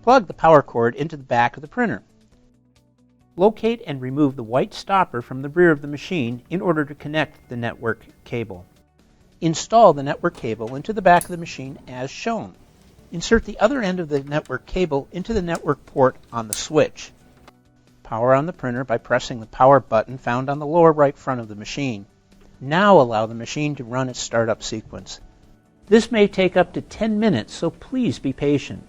Plug the power cord into the back of the printer. Locate and remove the white stopper from the rear of the machine in order to connect the network cable. Install the network cable into the back of the machine as shown. Insert the other end of the network cable into the network port on the switch. Power on the printer by pressing the power button found on the lower right front of the machine. Now allow the machine to run its startup sequence. This may take up to 10 minutes, so please be patient.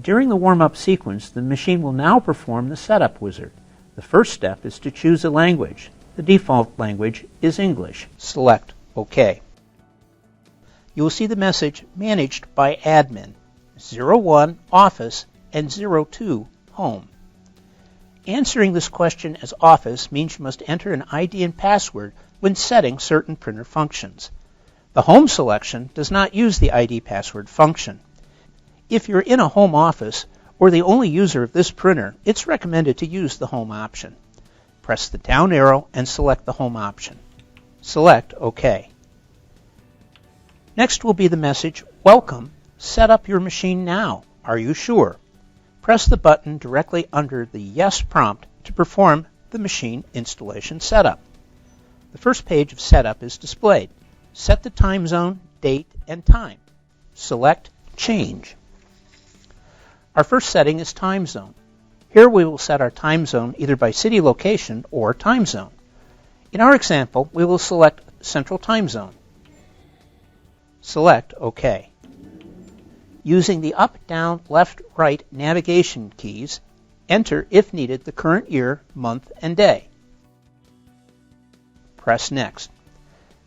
During the warm-up sequence, the machine will now perform the setup wizard. The first step is to choose a language. The default language is English. Select OK. You will see the message Managed by Admin, 01 Office and 02 Home. Answering this question as Office means you must enter an ID and password when setting certain printer functions. The Home selection does not use the ID password function. If you're in a home office or the only user of this printer, it's recommended to use the Home option. Press the down arrow and select the Home option. Select OK. Next will be the message, Welcome, set up your machine now. Are you sure? Press the button directly under the Yes prompt to perform the machine installation setup. The first page of setup is displayed. Set the time zone, date, and time. Select Change. Our first setting is time zone. Here we will set our time zone either by city location or time zone. In our example, we will select Central Time Zone. Select OK. Using the up, down, left, right navigation keys, enter, if needed, the current year, month, and day. Press Next.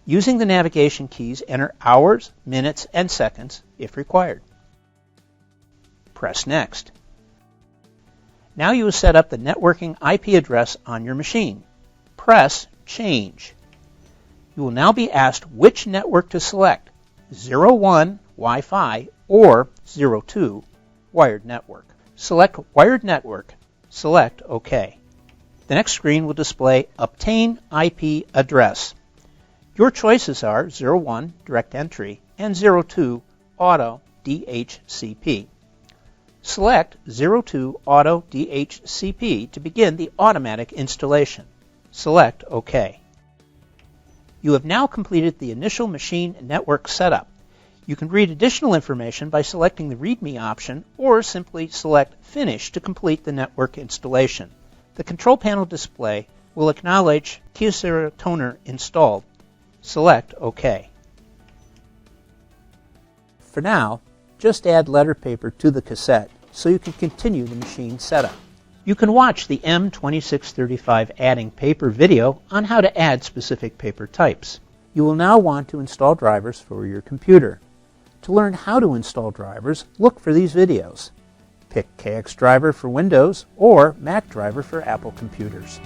Using the navigation keys, enter hours, minutes, and seconds if required. Press Next. Now you will set up the networking IP address on your machine. Press Change. You will now be asked which network to select, 01 Wi-Fi or 02 Wired Network. Select Wired Network. Select OK. The next screen will display Obtain IP Address. Your choices are 01 Direct Entry and 02 Auto DHCP. Select 02 Auto DHCP to begin the automatic installation. Select OK. You have now completed the initial machine network setup. You can read additional information by selecting the README option or simply select Finish to complete the network installation. The control panel display will acknowledge Kyocera toner installed. Select OK. For now, just add letter paper to the cassette so you can continue the machine setup. You can watch the M2635 adding paper video on how to add specific paper types. You will now want to install drivers for your computer. To learn how to install drivers, look for these videos. Pick KX Driver for Windows or Mac Driver for Apple computers.